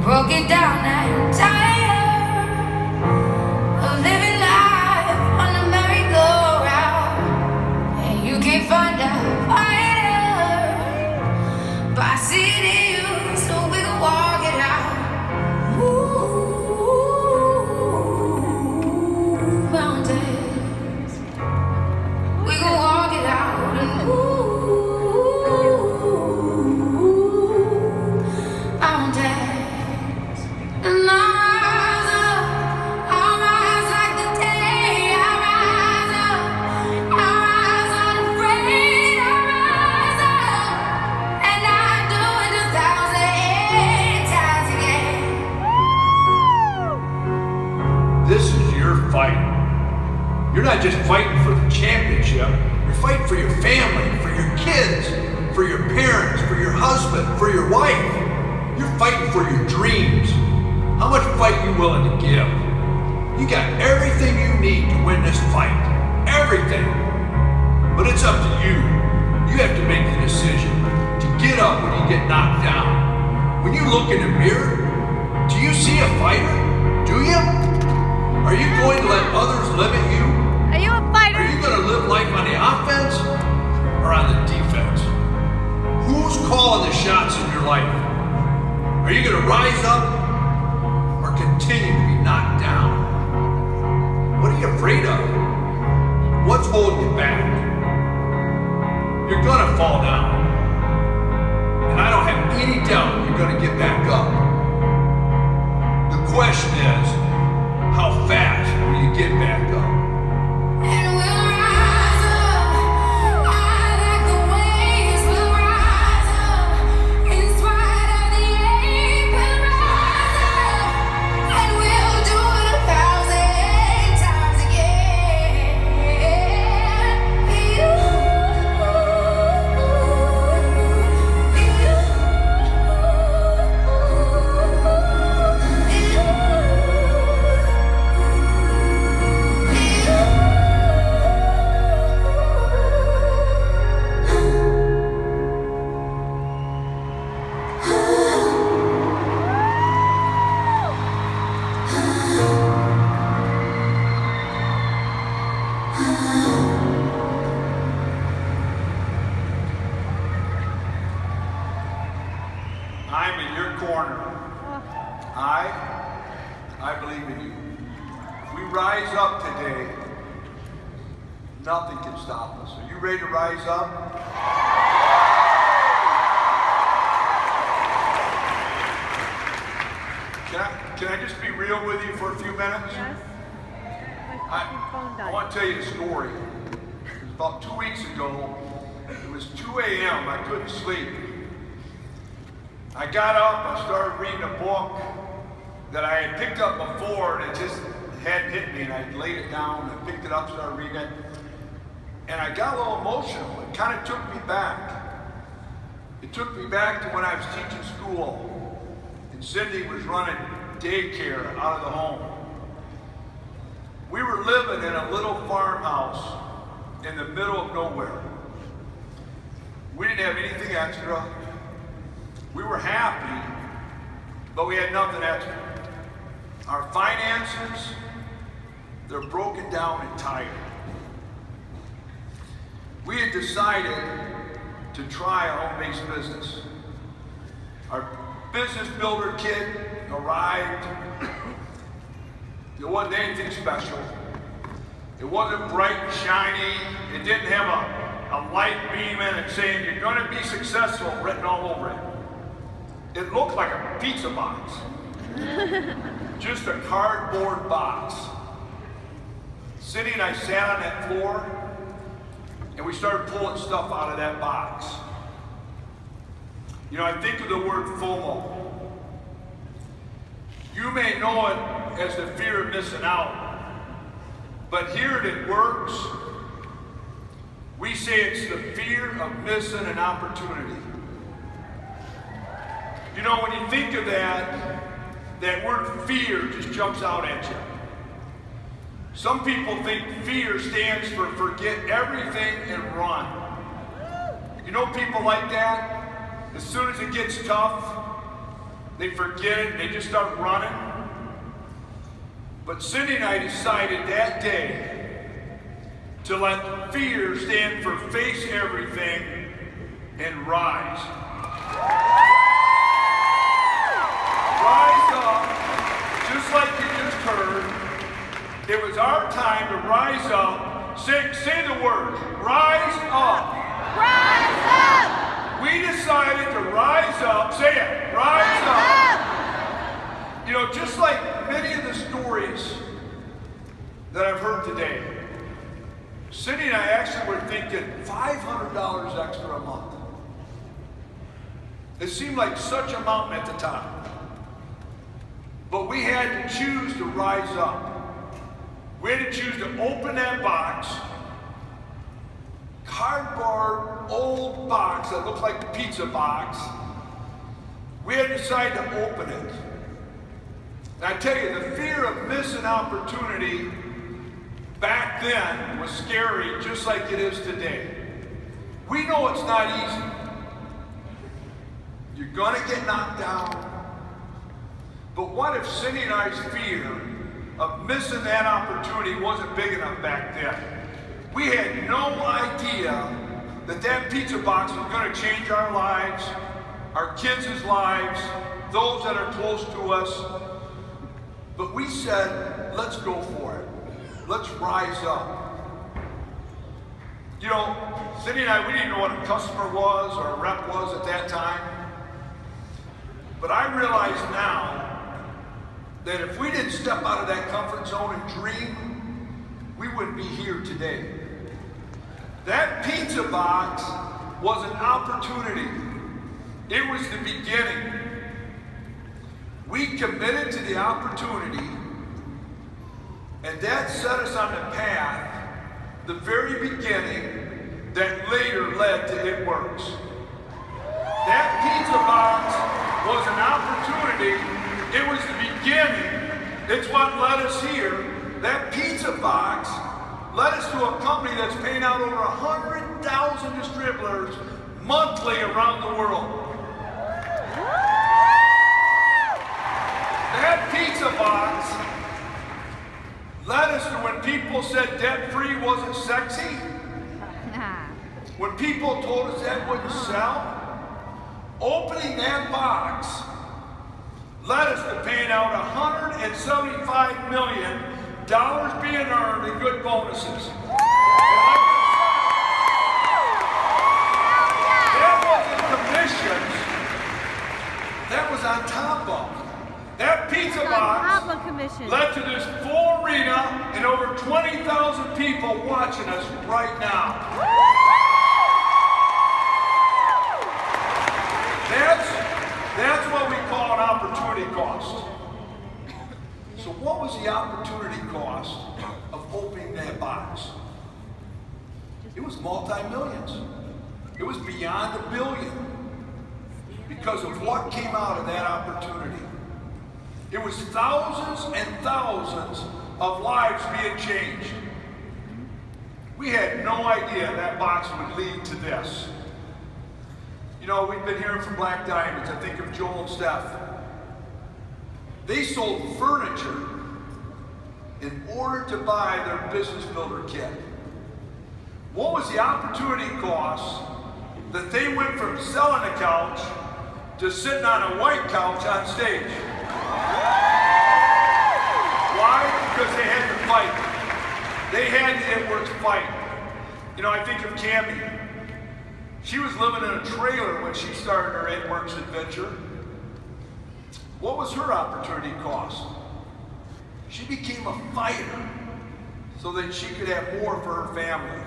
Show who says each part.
Speaker 1: broken down and tired of living life on a merry-go-round, and you can't find a fighter, but I see it in you, so we can walk it out. Move mountains, we can walk it out and move mountains. And I rise like the day. I rise unafraid. I rise up, and I do it 1,000 times again.
Speaker 2: This is your fight. You're not just fighting for the championship. You're fighting for your family, for your kids, for your parents, for your husband, for your wife. You're fighting for your dreams. How much fight you willing to give? You got everything you need to win this fight. Everything. But it's up to you. You have to make the decision to get up when you get knocked down. When you look in the mirror, do you see a fighter? Do you? Are you going to let others limit you?
Speaker 3: Are you a fighter?
Speaker 2: Are you going to live life on the offense or on the defense? Who's calling the shots in your life? Are you going to rise up or continue to be knocked down? What are you afraid of? What's holding you back? You're going to fall down. And I don't have any doubt you're going to get back up. The question is, how fast will you get back up?
Speaker 1: And we'll rise up, high like the waves. We'll rise up, in spite of the ache. We'll rise up, and we'll do it 1,000 times again.
Speaker 2: I'm in your corner. I believe in you. If we rise up today, nothing can stop us. Are you ready to rise up? Can I just be real with you for a few minutes?
Speaker 3: Yes.
Speaker 2: I want to tell you a story. It was about 2 weeks ago. It was 2 a.m. I couldn't sleep. I got up and started reading a book that I had picked up before, and it just hadn't hit me, and I laid it down and picked it up, started reading it, and I got a little emotional. It kind of took me back. It took me back to when I was teaching school, and Cindy was running daycare out of the home. We were living in a little farmhouse in the middle of nowhere. We didn't have anything extra. We were happy, but we had nothing extra. Our finances, they're broken down and tired. We had decided to try a home-based business. Our business builder kit arrived. It wasn't anything special. It wasn't bright and shiny. It didn't have a light beam in it saying you're going to be successful written all over it. It looked like a pizza box. Just a cardboard box. Cindy and I sat on that floor and we started pulling stuff out of that box. You know, I think of the word FOMO. You may know it as the fear of missing out, but here it works. We say it's the fear of missing an opportunity. You know, when you think of that word fear just jumps out at you. Some people think fear stands for forget everything and run. You know people like that? As soon as it gets tough, They forget it, they just start running. But Cindy and I decided that day to let fear stand for face everything and rise. Rise up, just like you just heard. It was our time to rise up. Say the word, rise up.
Speaker 1: Rise up!
Speaker 2: We decided to rise up. Say it, rise up. You know, just like many of the stories that I've heard today, Cindy and I actually were thinking $500 extra a month. It seemed like such a mountain at the time. But we had to choose to rise up. We had to choose to open that box, cardboard old box that looked like a pizza box. We had to decide to open it. And I tell you, the fear of missing opportunity back then was scary, just like it is today. We know it's not easy. You're gonna get knocked down. But what if Cindy and I's fear of missing that opportunity wasn't big enough back then? We had no idea that that pizza box was going to change our lives, our kids' lives, those that are close to us. But we said, let's go for it. Let's rise up. You know, Cindy and I, we didn't know what a customer was or a rep was at that time. But I realize now that if we didn't step out of that comfort zone and dream, we wouldn't be here today. That pizza box was an opportunity. It was the beginning. We committed to the opportunity, and that set us on the path, the very beginning, that later led to It Works. That pizza box was an opportunity. It was the beginning. It's what led us here. That pizza box led us to a company that's paying out over 100,000 distributors monthly around the world. That pizza box led us to when people said debt-free wasn't sexy, when people told us that wouldn't sell. Opening that box led us to paying out $175 million being earned in good bonuses. That wasn't commissions. That was on top of. That pizza box led to this full arena and over 20,000 people watching us right now. That's what we call an opportunity cost. So what was the opportunity cost of opening that box? It was multi-millions. It was beyond $1 billion because of what came out of that opportunity. It was thousands and thousands of lives being changed. We had no idea that box would lead to this. You know, we've been hearing from Black Diamonds. I think of Joel and Steph. They sold furniture in order to buy their business builder kit. What was the opportunity cost that they went from selling a couch to sitting on a white couch on stage? Why? Because they had to fight. They had the It Works fight. You know, I think of Cammie. She was living in a trailer when she started her It Works adventure. What was her opportunity cost? She became a fighter so that she could have more for her family.